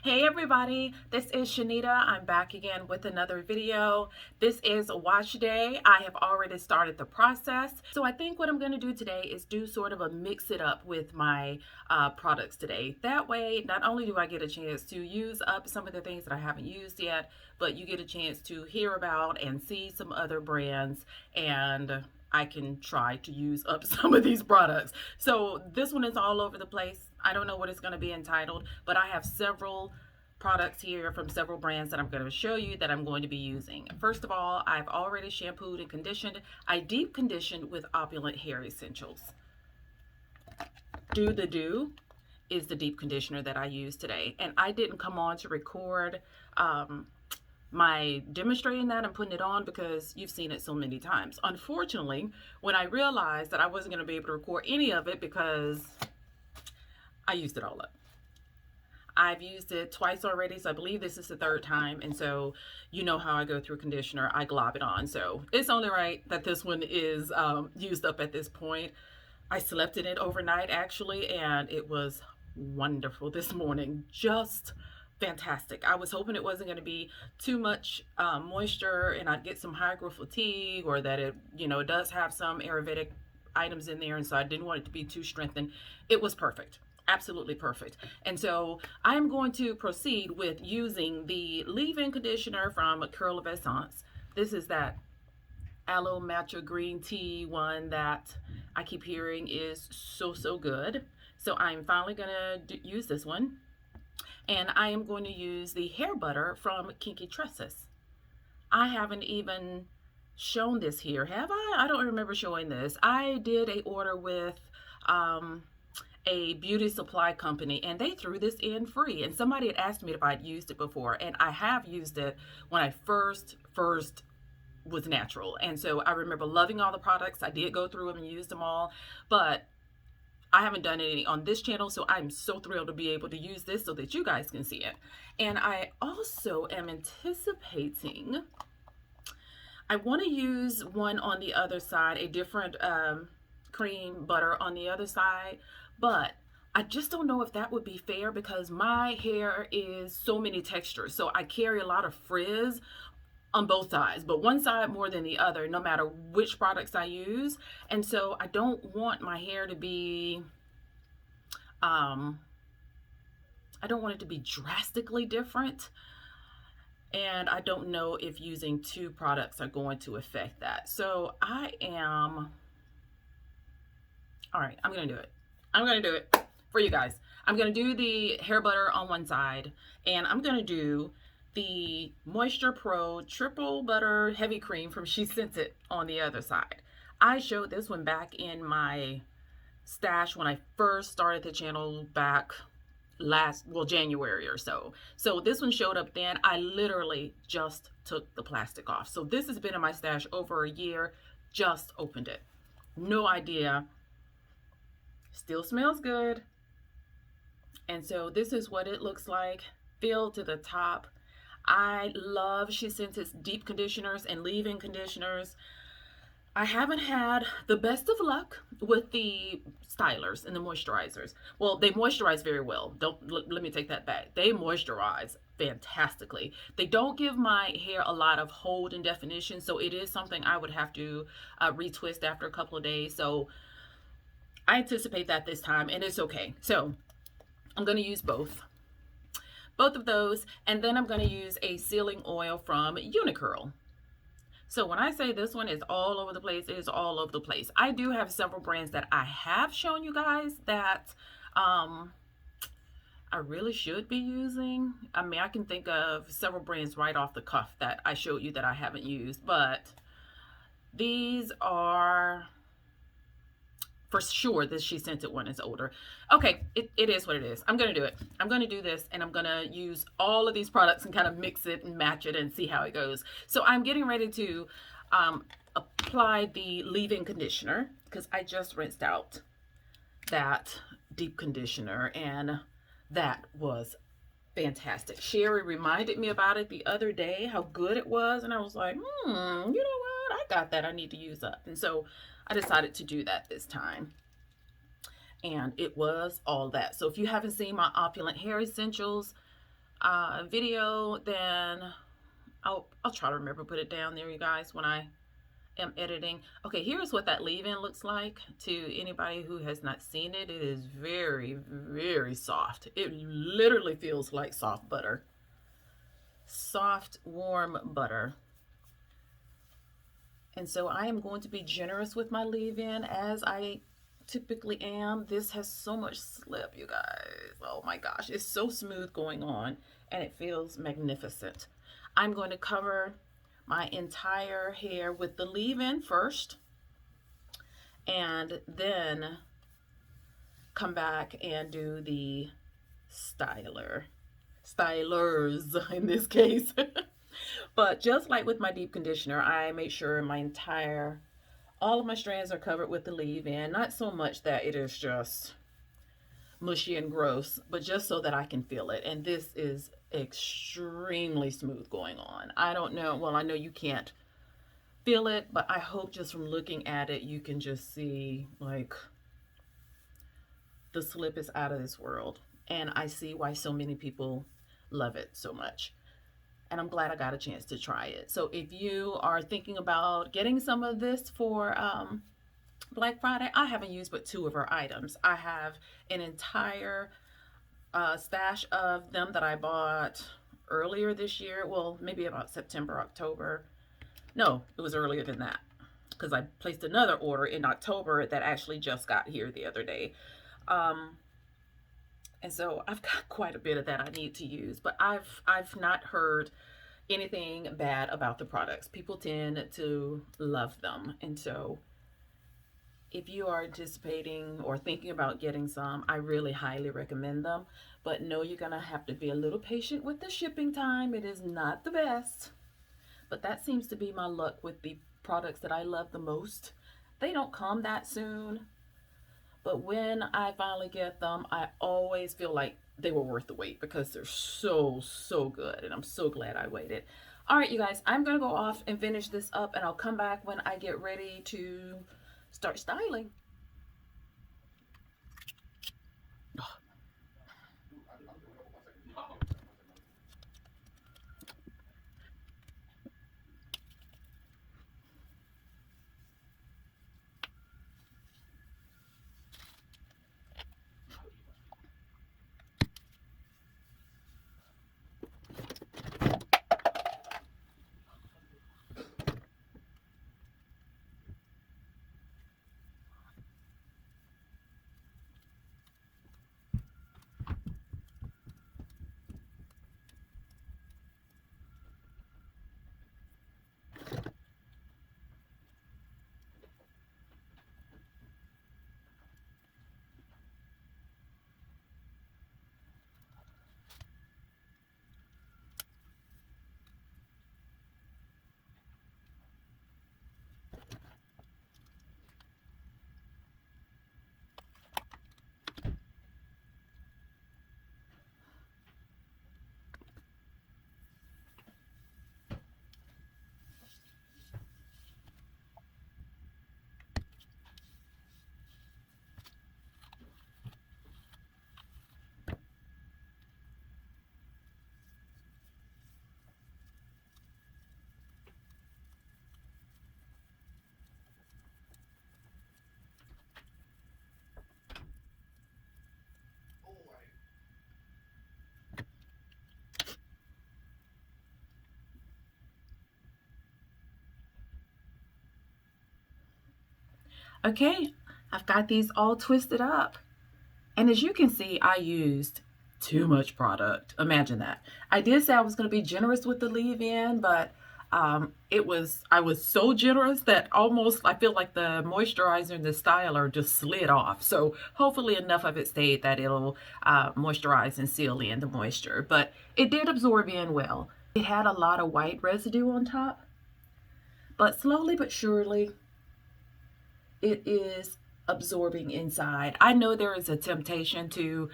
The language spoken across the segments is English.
Hey everybody, this is Shanita. I'm back again with another video. This is a wash day. I have already started the process. So I think what I'm going to do today is do sort of a mix it up with my products today. That way, not only do I get a chance to use up some of the things that I haven't used yet, but you get a chance to hear about and see some other brands, and I can try to use up some of these products. So this one is all over the place. I don't know what it's going to be entitled, but I have several products here from several brands that I'm going to show you that I'm going to be using. First of all, I've already shampooed and conditioned. I deep conditioned with Opulent Hair Essentials. Do the Do is the deep conditioner that I use today. And I didn't come on to record my demonstrating that and putting it on because you've seen it so many times. Unfortunately, when I realized that I wasn't going to be able to record any of it because I used it all up. I've used it twice already, so I believe this is the third time. And so you know how I go through conditioner, I glob it on. So it's only right that this one is used up at this point. I slept in it overnight actually, and it was wonderful this morning. Just fantastic. I was hoping it wasn't going to be too much moisture and I'd get some high growth fatigue, or that it, it does have some Ayurvedic items in there, and so I didn't want it to be too strengthened. It was perfect. Absolutely perfect. And so I'm going to proceed with using the leave-in conditioner from Curl of Essence. This is that aloe matcha green tea one that I keep hearing is so good. So I'm finally gonna use this one. And I am going to use the hair butter from Kinky Tresses. I haven't even shown this here, have I? I don't remember showing this. I did a order with a beauty supply company, and they threw this in free, and somebody had asked me if I'd used it before, and I have used it when I first was natural. And so I remember loving all the products. I did go through them and use them all, but I haven't done any on this channel, so I'm so thrilled to be able to use this so that you guys can see it. And I also am anticipating, I want to use one on the other side, a different cream butter on the other side, but I just don't know if that would be fair because my hair is so many textures. So I carry a lot of frizz on both sides, but one side more than the other, no matter which products I use. And so I don't want my hair to be, I don't want it to be drastically different. And I don't know if using two products are going to affect that. So all right, I'm going to do it. I'm going to do it for you guys. I'm going to do the hair butter on one side, and I'm going to do the Moisture Pro Triple Butter Heavy Cream from Shescentit on the other side. I showed this one back in my stash when I first started the channel back January or so. So this one showed up then. I literally just took the plastic off. So this has been in my stash over a year. Just opened it. No idea. Still smells good. And so this is what it looks like, filled to the top. I love Shescentit's deep conditioners and leave-in conditioners. I haven't had the best of luck with the stylers and the moisturizers. Well, they moisturize very well. Let me take that back. They moisturize fantastically. They don't give my hair a lot of hold and definition, so it is something I would have to retwist after a couple of days. So I anticipate that this time, and it's okay. So I'm going to use both of those, and then I'm going to use a sealing oil from Uniqurl. So when I say this one is all over the place, it is all over the place. I do have several brands that I have shown you guys that I really should be using. I mean, I can think of several brands right off the cuff that I showed you that I haven't used, but these are, for sure, this Shescentit one is older. Okay, it is what it is. I'm going to do it. I'm going to do this, and I'm going to use all of these products and kind of mix it and match it and see how it goes. So I'm getting ready to apply the leave-in conditioner because I just rinsed out that deep conditioner, and that was fantastic. Sherry reminded me about it the other day, how good it was, and I was like, you know what? I got that I need to use up. And so I decided to do that this time. And it was all that. So if you haven't seen my Opulent Hair Essentials video, then I'll try to remember to put it down there, you guys, when I am editing. Okay, here's what that leave-in looks like to anybody who has not seen it. It is very, very soft. It literally feels like soft butter. Soft, warm butter. And so I am going to be generous with my leave-in as I typically am. This has so much slip, you guys. Oh my gosh, it's so smooth going on and it feels magnificent. I'm going to cover my entire hair with the leave-in first and then come back and do the stylers in this case. But just like with my deep conditioner, I make sure all of my strands are covered with the leave-in. Not so much that it is just mushy and gross, but just so that I can feel it. And this is extremely smooth going on. I don't know, well, I know you can't feel it, but I hope just from looking at it, you can just see like the slip is out of this world. And I see why so many people love it so much. And I'm glad I got a chance to try it. So if you are thinking about getting some of this for Black Friday, I haven't used but 2 of her items. I have an entire stash of them that I bought earlier this year. Well, maybe about September, October. No, it was earlier than that because I placed another order in October that actually just got here the other day. And so I've got quite a bit of that I need to use, but I've not heard anything bad about the products. People tend to love them. And so if you are anticipating or thinking about getting some, I really highly recommend them. But know you're going to have to be a little patient with the shipping time. It is not the best. But that seems to be my luck with the products that I love the most. They don't come that soon. But when I finally get them, I always feel like they were worth the wait because they're so, so good. And I'm so glad I waited. All right, you guys, I'm going to go off and finish this up. And I'll come back when I get ready to start styling. Okay, I've got these all twisted up. And as you can see, I used too much product. Imagine that. I did say I was going to be generous with the leave-in, but I was so generous that almost I feel like the moisturizer and the styler just slid off. So hopefully enough of it stayed that it'll moisturize and seal in the moisture. But it did absorb in well. It had a lot of white residue on top, but slowly but surely it is absorbing inside. I know there is a temptation to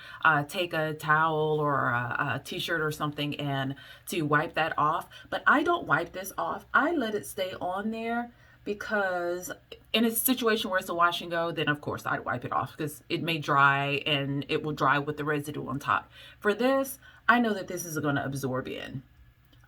take a towel or a t-shirt or something and to wipe that off, but I don't wipe this off. I let it stay on there because in a situation where it's a wash and go, then of course I'd wipe it off because it may dry and it will dry with the residue on top. For this, I know that this is going to absorb in.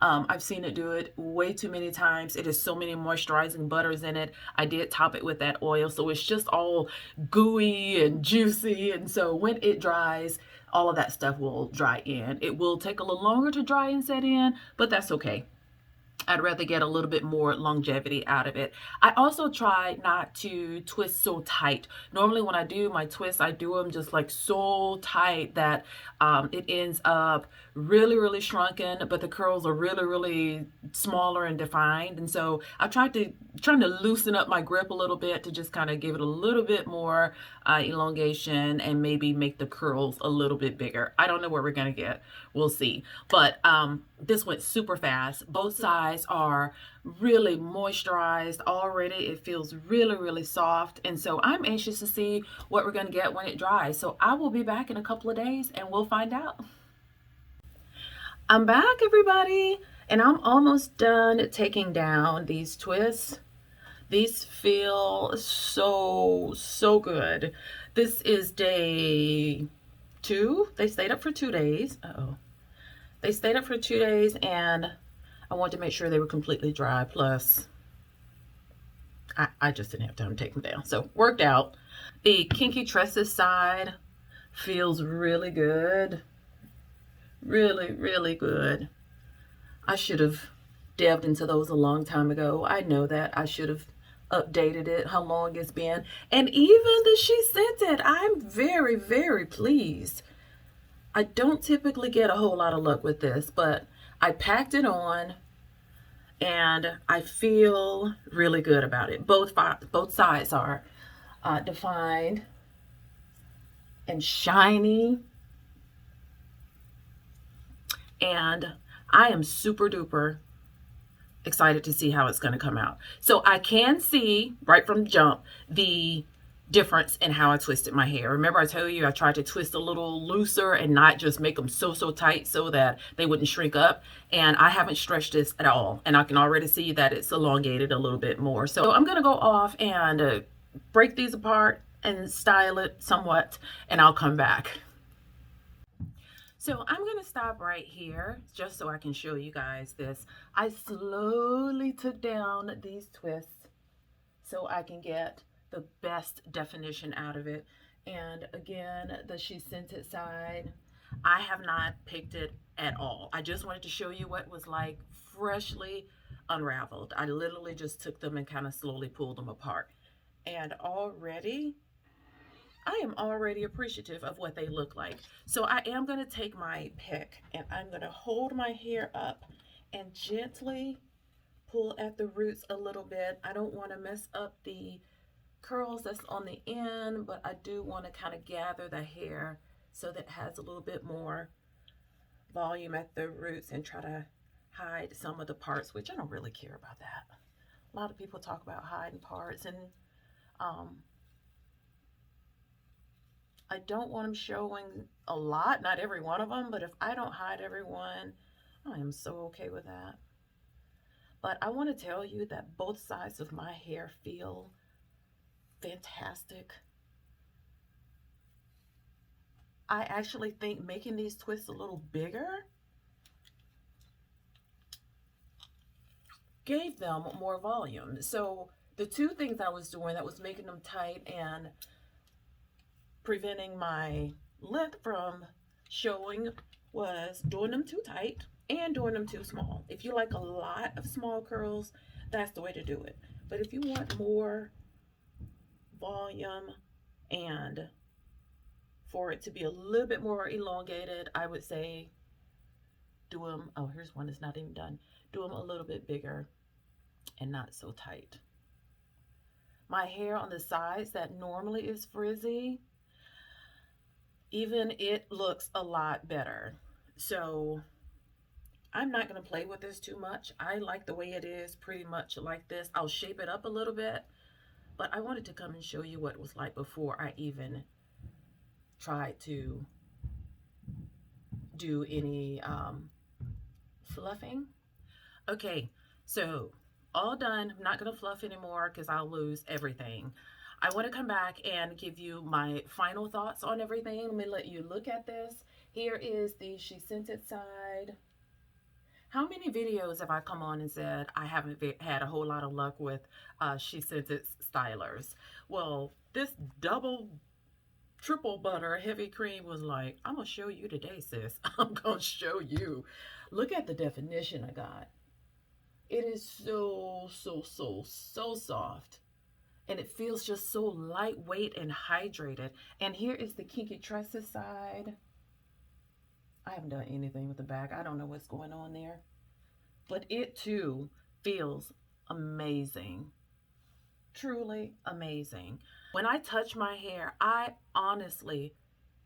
I've seen it do it way too many times. It has so many moisturizing butters in it. I did top it with that oil, so it's just all gooey and juicy. And so when it dries, all of that stuff will dry in. It will take a little longer to dry and set in, but that's okay. I'd rather get a little bit more longevity out of it. I also try not to twist so tight. Normally when I do my twists, I do them just like so tight that it ends up really, really shrunken, but the curls are really, really smaller and defined. And so I trying to loosen up my grip a little bit to just kind of give it a little bit more elongation and maybe make the curls a little bit bigger. I don't know where we're going to get. We'll see. But this went super fast. Both sides are really moisturized already. It feels really, really soft. And so I'm anxious to see what we're going to get when it dries. So I will be back in a couple of days and we'll find out. I'm back, everybody, and I'm almost done taking down these twists. These feel so good. This is day 2. They stayed up for 2 days. They stayed up for 2 days, and I wanted to make sure they were completely dry. Plus, I just didn't have time to take them down. So, worked out. The Kinky Tresses side feels really good. Really, really good. I should have delved into those a long time ago. I know that. I should have updated it, how long it's been. And even the Shescentit, I'm very, very pleased. I don't typically get a whole lot of luck with this, but I packed it on and I feel really good about it. Both sides are defined and shiny. And I am super duper excited to see how it's going to come out. So I can see right from jump the difference in how I twisted my hair. Remember I told you I tried to twist a little looser and not just make them so tight so that they wouldn't shrink up. And I haven't stretched this at all. And I can already see that it's elongated a little bit more. So I'm going to go off and break these apart and style it somewhat, and I'll come back. So I'm going to stop right here just so I can show you guys this. I slowly took down these twists so I can get the best definition out of it. And again, the Shescentit side, I have not picked it at all. I just wanted to show you what it was like freshly unraveled. I literally just took them and kind of slowly pulled them apart. And already I am already appreciative of what they look like. So I am going to take my pick and I'm going to hold my hair up and gently pull at the roots a little bit. I don't want to mess up the curls that's on the end, but I do want to kind of gather the hair so that it has a little bit more volume at the roots and try to hide some of the parts, which I don't really care about that. A lot of people talk about hiding parts, and I don't want them showing a lot, not every one of them, but if I don't hide everyone, I am so okay with that. But I want to tell you that both sides of my hair feel fantastic. I actually think making these twists a little bigger gave them more volume. So the two things I was doing that was making them tight and preventing my length from showing was doing them too tight and doing them too small. If you like a lot of small curls, that's the way to do it. But if you want more volume and for it to be a little bit more elongated, I would say do them, oh, here's one that's not even done. Do them a little bit bigger and not so tight. My hair on the sides that normally is frizzy, even it looks a lot better. So I'm not going to play with this too much. I like the way it is pretty much like this. I'll shape it up a little bit, but I wanted to come and show you what it was like before I even tried to do any fluffing. Okay, so all done. I'm not going to fluff anymore because I'll lose everything. I want to come back and give you my final thoughts on everything. Let me let you look at this. Here is the Shescentit side. How many videos have I come on and said I haven't had a whole lot of luck with Shescentit stylers? Well, this double triple butter heavy cream was like, I'm gonna show you today, sis. I'm gonna show you. Look at the definition I got. It is so soft, and it feels just so lightweight and hydrated. And here is the Kinky Tresses side. I haven't done anything with the back. I don't know what's going on there, but it too feels amazing. Truly amazing. When I touch my hair, I honestly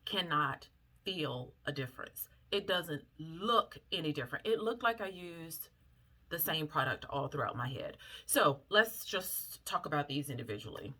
cannot feel a difference. It doesn't look any different. It looked like I used the same product all throughout my head. So let's just talk about these individually.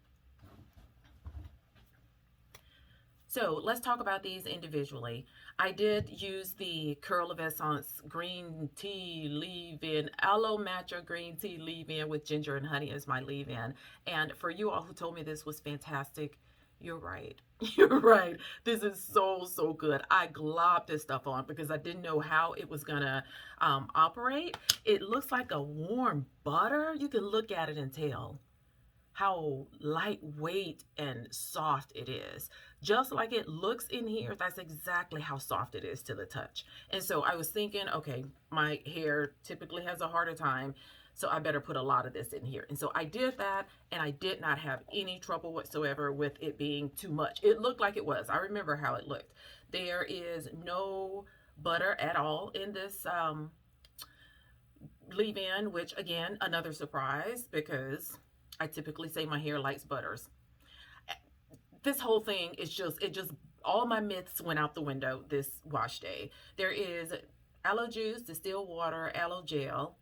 I did use the Curl of Essence green tea leave-in, aloe matcha green tea leave-in with ginger and honey as my leave-in. And for you all who told me this was fantastic, you're right. You're right. This is so good. I globbed this stuff on because I didn't know how it was gonna operate. It looks like a warm butter. You can look at it and tell how lightweight and soft it is. Just like it looks in here, that's exactly how soft it is to the touch. And so I was thinking, okay, my hair typically has a harder time, so I better put a lot of this in here. And so I did that, and I did not have any trouble whatsoever with it being too much. It looked like it was. I remember how it looked. There is no butter at all in this leave-in, which again, another surprise because I typically say my hair likes butters. This whole thing is just all my myths went out the window this wash day. There is aloe juice, distilled water, aloe gel,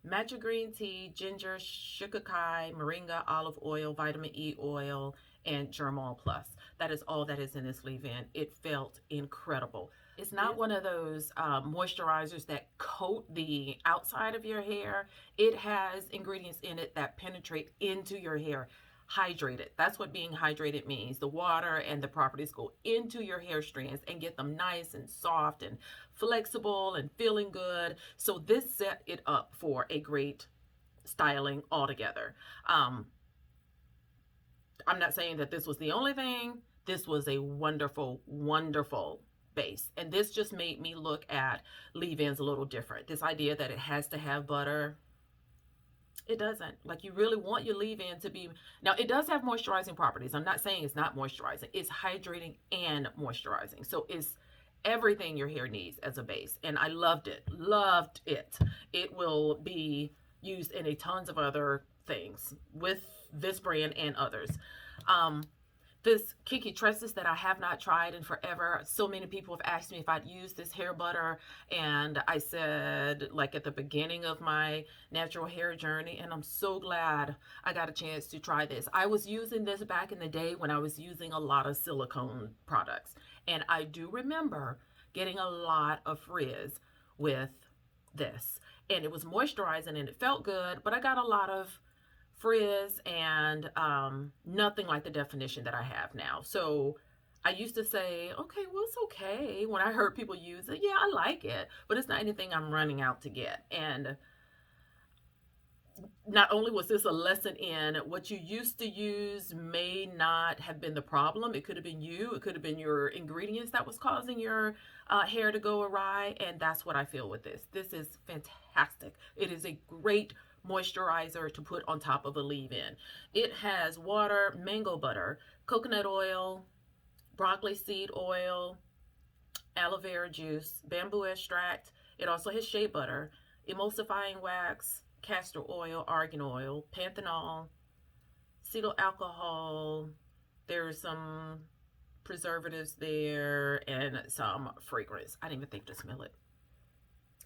matcha green tea, ginger, shikakai, moringa, olive oil, vitamin E oil, and Germol Plus. That is all that is in this leave-in. It felt incredible. It's not one of those moisturizers that coat the outside of your hair. It has ingredients in it that penetrate into your hair. Hydrated. That's what being hydrated means. The water and the properties go into your hair strands and get them nice and soft and flexible and feeling good. So this set it up for a great styling altogether. I'm not saying that this was the only thing. This was a wonderful base. And this just made me look at leave-ins a little different. This idea that it has to have butter, it doesn't. Like, you really want your leave-in to be, now it does have moisturizing properties. I'm not saying it's not moisturizing. It's hydrating and moisturizing. So it's everything your hair needs as a base. And I loved it. It will be used in a tons of other things with this brand and others. This Kinky Tresses that I have not tried in forever. So many people have asked me if I'd use this hair butter, and I said, like, at the beginning of my natural hair journey, and I'm so glad I got a chance to try this. I was using this back in the day when I was using a lot of silicone products, and I do remember getting a lot of frizz with this, and it was moisturizing and it felt good, but I got a lot of frizz and nothing like the definition that I have now. So I used to say, okay, well, it's okay. When I heard people use it, yeah, I like it, but it's not anything I'm running out to get. And not only was this a lesson in what you used to use may not have been the problem. It could have been you. It could have been your ingredients that was causing your hair to go awry. And that's what I feel with this. This is fantastic. It is a great moisturizer to put on top of a leave-in. It has water, mango butter, coconut oil, broccoli seed oil, aloe vera juice, bamboo extract. It also has shea butter, emulsifying wax, castor oil, argan oil, panthenol, cetyl alcohol. There's some preservatives there and some fragrance. I didn't even think to smell it.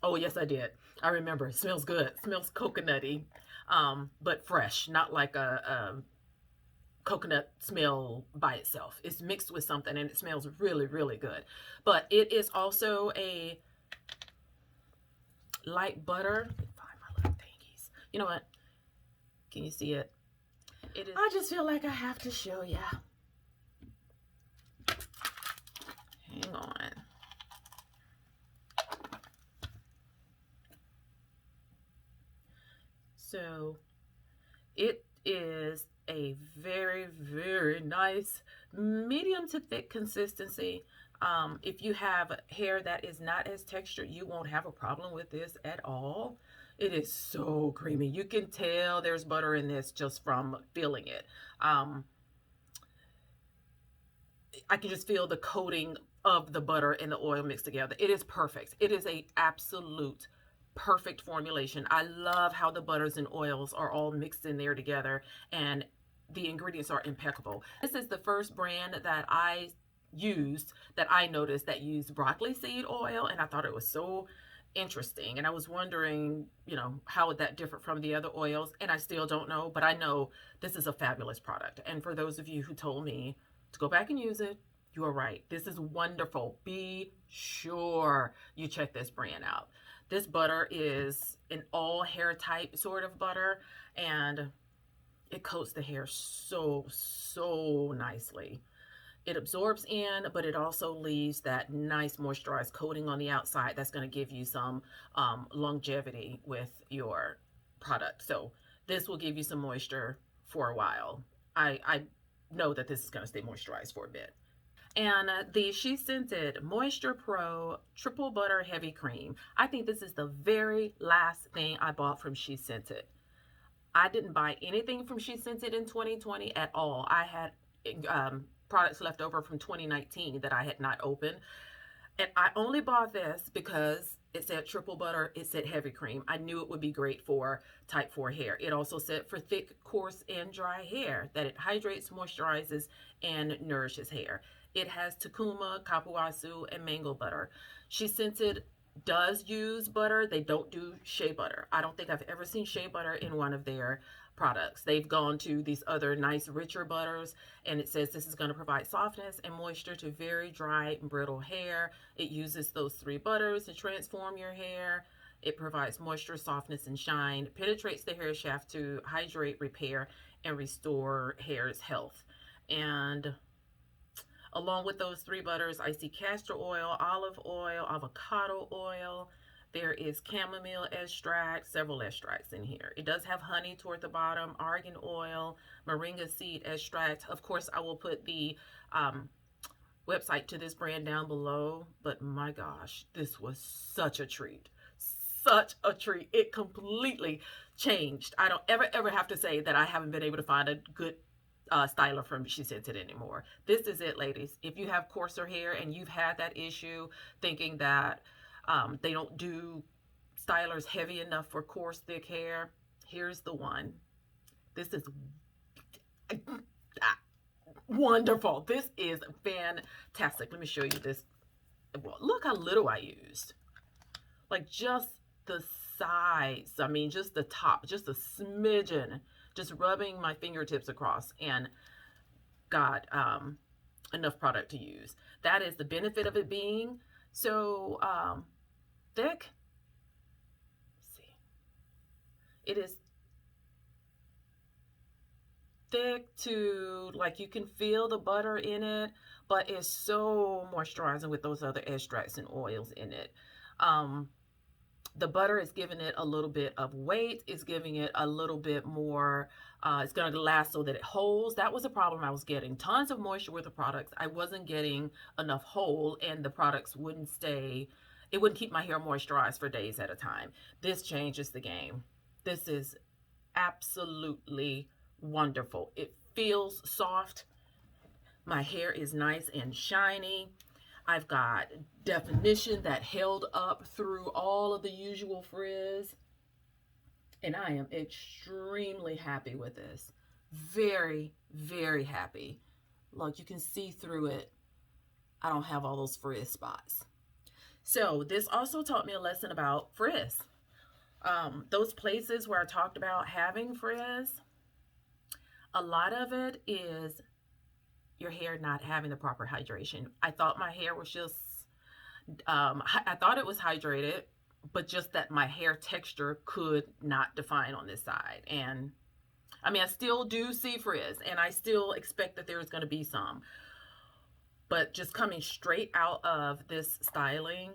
Oh, yes, I did. I remember. It smells good. It smells coconutty, but fresh, not like a coconut smell by itself. It's mixed with something and it smells really good. But it is also a light butter. Let me find my little thingies. You know what? Can you see it? It is. I just feel like I have to show ya. Hang on. So it is a very, very nice medium to thick consistency. If you have hair that is not as textured, you won't have a problem with this at all. It is so creamy. You can tell there's butter in this just from feeling it. Um, I can just feel the coating of the butter and the oil mixed together. It is perfect. It is a absolute perfect formulation. I love how the butters and oils are all mixed in there together, and the ingredients are impeccable. This is the first brand that I used that I noticed that used broccoli seed oil, and I thought it was so interesting. And I was wondering, how would that differ from the other oils? And I still don't know, but I know this is a fabulous product. And for those of you who told me to go back and use it, you are right. This is wonderful. Be sure you check this brand out. This butter is an all hair type sort of butter, and it coats the hair so nicely. It absorbs in, but it also leaves that nice moisturized coating on the outside that's going to give you some longevity with your product. So this will give you some moisture for a while. I know that this is going to stay moisturized for a bit. And the Shescentit Moisture Pro Triple Butter Heavy Cream. I think this is the very last thing I bought from Shescentit. I didn't buy anything from Shescentit in 2020 at all. I had products left over from 2019 that I had not opened. And I only bought this because it said triple butter, it said heavy cream. I knew it would be great for type 4 hair. It also said for thick, coarse, and dry hair that it hydrates, moisturizes, and nourishes hair. It has Takuma, Kapuasu, and mango butter. Shescentit does use butter. They don't do shea butter. I don't think I've ever seen shea butter in one of their products. They've gone to these other nice richer butters, and it says this is going to provide softness and moisture to very dry and brittle hair. It uses those 3 butters to transform your hair. It provides moisture, softness, and shine. It penetrates the hair shaft to hydrate, repair, and restore hair's health. And along with those 3 butters, I see castor oil, olive oil, avocado oil. There is chamomile extract, several extracts in here. It does have honey toward the bottom, argan oil, moringa seed extract. Of course, I will put the website to this brand down below, but my gosh, this was such a treat. Such a treat. It completely changed. I don't ever have to say that I haven't been able to find a good styler from Shescentit anymore. This is it, ladies. If you have coarser hair and you've had that issue thinking that they don't do stylers heavy enough for coarse, thick hair, here's the one. This is wonderful. This is fantastic. Let me show you this. Well, look how little I used. Like just the sides. I mean, just the top, just a smidgen. Just rubbing my fingertips across and got enough product to use. That is the benefit of it being so thick. Let's see. It is thick to, like, you can feel the butter in it, but it's so moisturizing with those other extracts and oils in it. The butter is giving it a little bit of weight. It's giving it a little bit more. It's going to last so that it holds. That was a problem I was getting. Tons of moisture with the products. I wasn't getting enough hold, and the products wouldn't stay. It wouldn't keep my hair moisturized for days at a time. This changes the game. This is absolutely wonderful. It feels soft. My hair is nice and shiny. I've got definition that held up through all of the usual frizz. And I am extremely happy with this. Very, very happy. Look, you can see through it. I don't have all those frizz spots. So this also taught me a lesson about frizz. Those places where I talked about having frizz, a lot of it is your hair not having the proper hydration. I thought my hair was just, I thought it was hydrated, but just that my hair texture could not define on this side. And I mean, I still do see frizz, and I still expect that there's going to be some. But just coming straight out of this styling,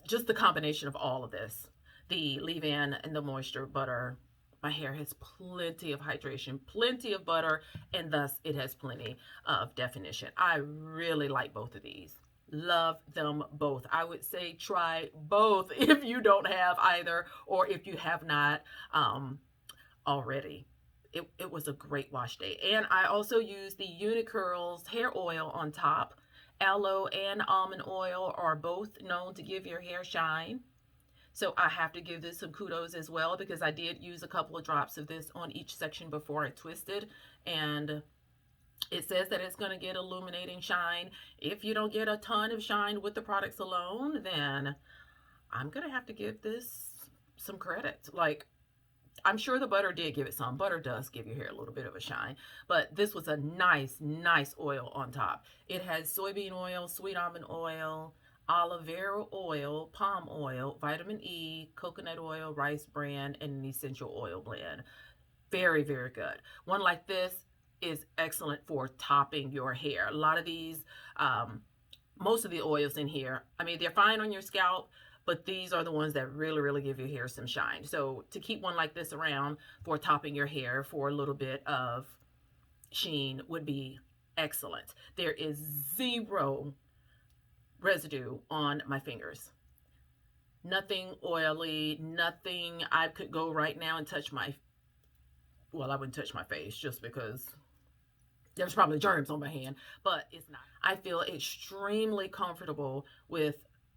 just the combination of all of this, the leave-in and the moisture butter, my hair has plenty of hydration, plenty of butter, and thus it has plenty of definition. I really like both of these. Love them both. I would say try both if you don't have either, or if you have not already. It was a great wash day. And I also used the Uniqurl's hair oil on top. Aloe and almond oil are both known to give your hair shine. So I have to give this some kudos as well, because I did use a couple of drops of this on each section before I twisted. And it says that it's going to get illuminating shine. If you don't get a ton of shine with the products alone, then I'm going to have to give this some credit. Like, I'm sure the butter did give it some. Butter does give your hair a little bit of a shine, but this was a nice, nice oil on top. It has soybean oil, sweet almond oil, aloe vera oil, palm oil, vitamin E, coconut oil, rice bran, and an essential oil blend. Very, very good. One like this is excellent for topping your hair. A lot of these, most of the oils in here, I mean, they're fine on your scalp, but these are the ones that really, really give your hair some shine. So to keep one like this around for topping your hair for a little bit of sheen would be excellent. There is zero residue on my fingers. Nothing oily, nothing. I could go right now and touch my, well, I wouldn't touch my face just because there's probably germs on my hand, but it's not. I feel extremely comfortable with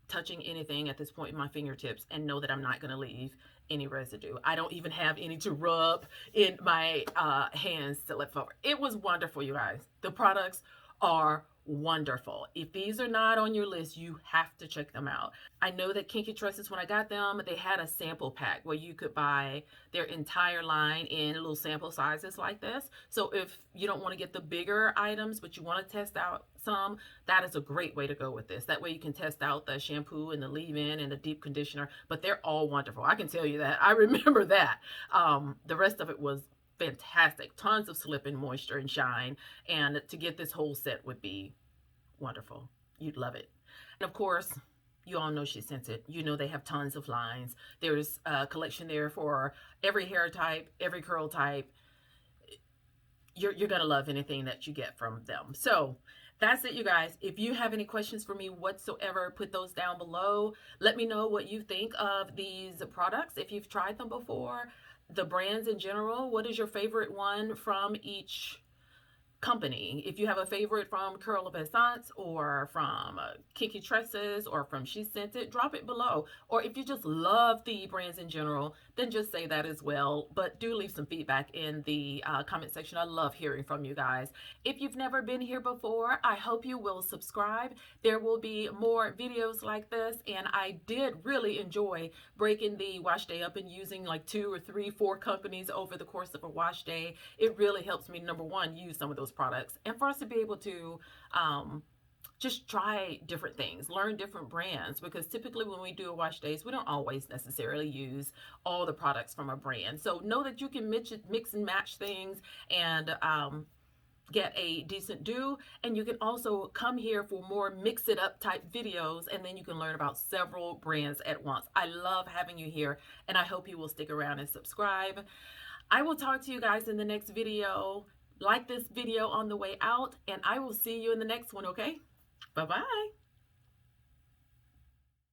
touching anything at this point in my fingertips and know that I'm not going to leave any residue. I don't even have any to rub in my hands to let forward. It was wonderful, you guys. The products are wonderful. If these are not on your list, you have to check them out. I know that Kinky Tresses, when I got them, they had a sample pack where you could buy their entire line in little sample sizes like this. So if you don't want to get the bigger items, but you want to test out some, that is a great way to go with this. That way you can test out the shampoo and the leave-in and the deep conditioner, but they're all wonderful. I can tell you that. I remember that. The rest of it was fantastic. Tons of slip and moisture and shine. And to get this whole set would be wonderful. You'd love it. And of course, you all know Shescentit. You know they have tons of lines. There's a collection there for every hair type, every curl type. You're going to love anything that you get from them. So that's it, you guys. If you have any questions for me whatsoever, put those down below. Let me know what you think of these products. If you've tried them before, the brands in general, what is your favorite one from each company? If you have a favorite from Curl of Essence or from Kinky Tresses or from Shescentit, drop it below. Or if you just love the brands in general, then just say that as well. But do leave some feedback in the comment section. I love hearing from you guys. If you've never been here before, I hope you will subscribe. There will be more videos like this, and I did really enjoy breaking the wash day up and using like 2 or 3, 4 companies over the course of a wash day. It really helps me, number one, use some of those products, and for us to be able to just try different things, learn different brands, because typically when we do a wash days, we don't always necessarily use all the products from a brand. So know that you can mix and match things and get a decent do, and you can also come here for more mix it up type videos, and then you can learn about several brands at once. I love having you here, and I hope you will stick around and subscribe. I will talk to you guys in the next video. Like this video on the way out, and I will see you in the next one, okay? Bye-bye.